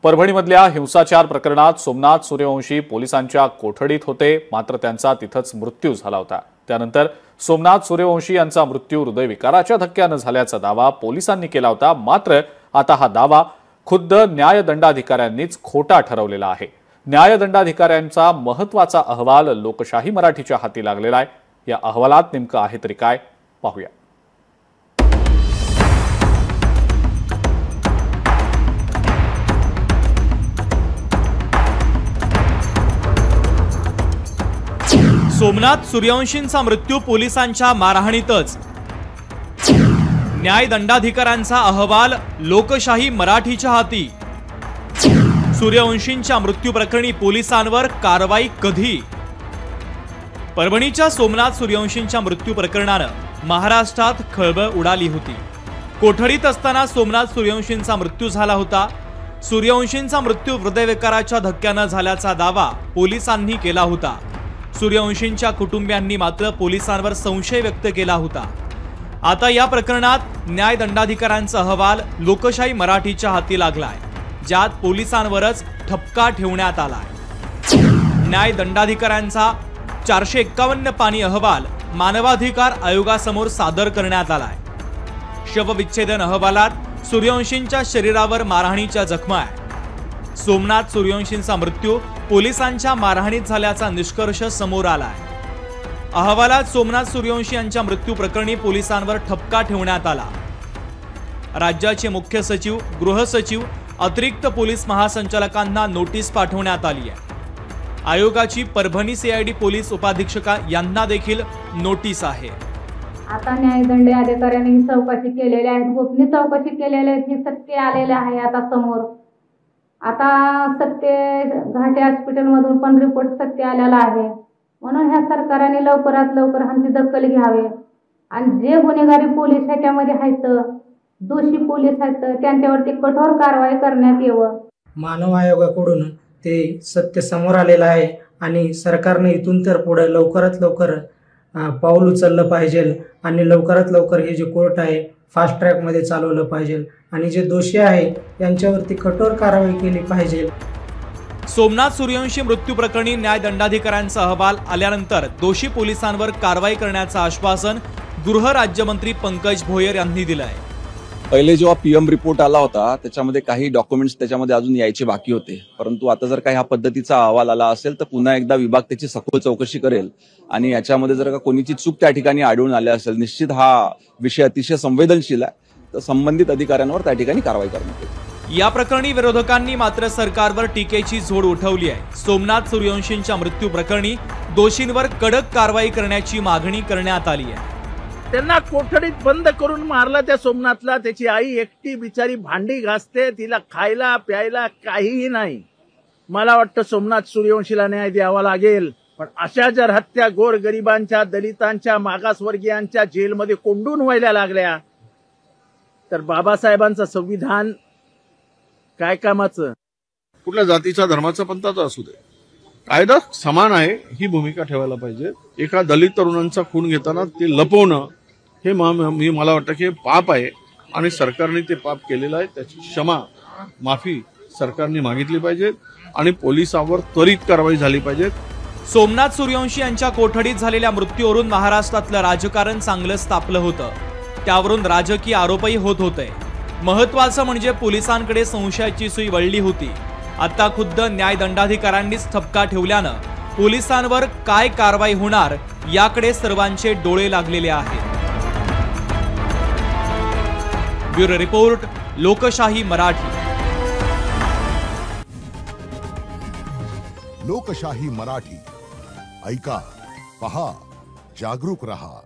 परभणीमधल्या हिंसाचार प्रकरणात सोमनाथ सूर्यवंशी पोलिसांच्या कोठडीत होते, मात्र त्यांचा तिथंच मृत्यू झाला होता। त्यानंतर सोमनाथ सूर्यवंशी यांचा मृत्यू हृदयविकाराच्या धक्क्याने झाल्याचा दावा पोलिसांनी केला होता। मात्र आता हा दावा खुद्द न्यायदंडाधिकाऱ्यांनीच खोटा ठरवलेला आहे। न्यायदंडाधिकाऱ्यांचा महत्त्वाचा अहवाल लोकशाही मराठीच्या हाती लागलेला आहे। या अहवालात नेमकं आहे तरी काय पाहूया। सोमनाथ सूर्यवंशींचा मृत्यू पोलिसांच्या मारहाणीतच, न्यायदंडाधिकाऱ्यांचा अहवाल लोकशाही मराठीच्या हाती। सूर्यवंशींच्या मृत्यू प्रकरणी पोलिसांवर कारवाई कधी? परभणीच्या सोमनाथ सूर्यवंशींच्या मृत्यू प्रकरणानं महाराष्ट्रात खळबळ उडाली होती। कोठडीत असताना सोमनाथ सूर्यवंशींचा मृत्यू झाला होता। सूर्यवंशींचा मृत्यू हृदयविकाराच्या धक्क्यानं झाल्याचा दावा पोलिसांनी केला होता। सूर्यवंशींच्या कुटुंबियांनी मात्र पोलिसांवर संशय व्यक्त केला होता। आता या प्रकरणात न्यायदंडाधिकाऱ्यांचा अहवाल लोकशाही मराठीच्या हाती लागलाय, ज्यात पोलिसांवरच ठपका ठेवण्यात आलाय। न्यायदंडाधिकाऱ्यांचा 451 पानी अहवाल मानवाधिकार आयोगासमोर सादर करण्यात आलाय। शवविच्छेदन अहवालात सूर्यवंशींच्या शरीरावर मारहाणीच्या जखमा आहेत। सोमनाथ सूर्यवंशींचा मृत्यू पोलिसांच्या मारहाणीत झाल्याचा निष्कर्ष समोर आलाय। अहवालात सोमनाथ सूर्यवंशी यांच्या मृत्यू प्रकरणी पोलिसांवर ठपका ठेवण्यात आला। राज्याचे मुख्य सचिव, गृह सचिव, अतिरिक्त पोलीस महासंचालकांना नोटीस पाठवण्यात आली आहे। आयोगाची परभणी सीआयडी पोलीस उपाधीक्षका यांना देखील नोटीस आहे। आता न्यायदंड अधिकाऱ्यांनी ही चौकशी केलेली आहे, गोपनीय चौकशी केलेली आहे, ही सत्य आलेले आहे आता समोर। आता सत्य घाटे हॉस्पिटल मधून पण रिपोर्ट सत्य आलेला आहे, म्हणून ह्या सरकारने लवकरात लवकर ह्यांची दखल घ्यावी आणि जे गुन्हेगारी पोलीस ह्याच्यामध्ये आहेत, दोषी पोलीस आहेत, त्यांच्यावरती कठोर कारवाई करण्यात यावं। मानव आयोगाकडून ते सत्य समोर आलेलं आहे आणि सरकारने इथून तर पुढे लवकरात लवकर पाऊल उचललं पाहिजे आणि लवकरात लवकर हे जे कोर्ट आहे फास्ट ट्रॅक मध्ये चालवलं पाहिजे आणि जे दोषी आहे त्यांच्यावरती कठोर कारवाई केली पाहिजे। सोमनाथ सूर्यवंशी मृत्यू प्रकरणी न्यायदंडाधिकाऱ्यांचा अहवाल आल्यानंतर दोषी पोलिसांवर कारवाई करण्याचं आश्वासन गृह राज्यमंत्री पंकज भोयर यांनी दिलं आहे। पहिले जेव्हा पीएम रिपोर्ट आला होता त्याच्यामध्ये काही डॉक्युमेंट्स त्याच्यामध्ये अजून यायचे बाकी होते, परंतु आता जर काही ह्या पद्धतीचा अहवाल आला असेल तर पुन्हा एकदा विभाग त्याची सखोल चौकशी करेल आणि याच्यामध्ये जर का कोणीची चूक त्या ठिकाणी आढळून आली असेल, निश्चित हा विषय अतिशय संवेदनशील आहे, तर संबंधित अधिकाऱ्यांवर त्या ठिकाणी कारवाई करण्यात येईल। या प्रकरणी विरोधकांनी मात्र सरकारवर टीकेची झोड उठवली आहे। सोमनाथ सूर्यवंशींच्या मृत्यू प्रकरणी दोषींवर कडक कारवाई करण्याची मागणी करण्यात आली आहे। त्यांना कोठडीत बंद करून मारला त्या सोमनाथला। त्याची आई एकटी बिचारी भांडी घासते, तिला खायला प्यायला काहीही नाही। मला वाटतं सोमनाथ सूर्यवंशीला न्याय द्यावा लागेल, पण अशा जर हत्या गोरगरिबांच्या, दलितांच्या, मागासवर्गीयांच्या जेलमध्ये कोंडून व्हायला लागल्या तर बाबासाहेबांचं संविधान काय कामाचं? कुठल्या जातीचा, धर्माचा, पंथाचा असू दे, कायदा समान आहे ही भूमिका ठेवायला पाहिजे। एका दलित तरुणांचा खून घेताना ते लपवणं हे मला वाटतं की पाप आहे आणि सरकारने ते पाप केलेलं आहे। त्याची क्षमा, माफी सरकारने मागितली पाहिजे आणि पोलिसांवर त्वरित कारवाई झाली पाहिजे। सोमनाथ सूर्यवंशी यांच्या कोठडीत झालेल्या मृत्यूवरून महाराष्ट्रातलं राजकारण चांगलंच तापलं होतं, त्यावरून राजकीय आरोपही होत होते। महत्त्वाचं म्हणजे पोलिसांकडे संशयाची सुई वळली होती। आता खुद्द न्यायदंडाधिकाऱ्यांनीच ठपका ठेवल्यानं पोलिसांवर काय कारवाई होणार याकडे सर्वांचे डोळे लागलेले आहेत। ब्युरो रिपोर्ट, लोकशाही मराठी। लोकशाही मराठी, ऐका, पहा, जागरूक रहा।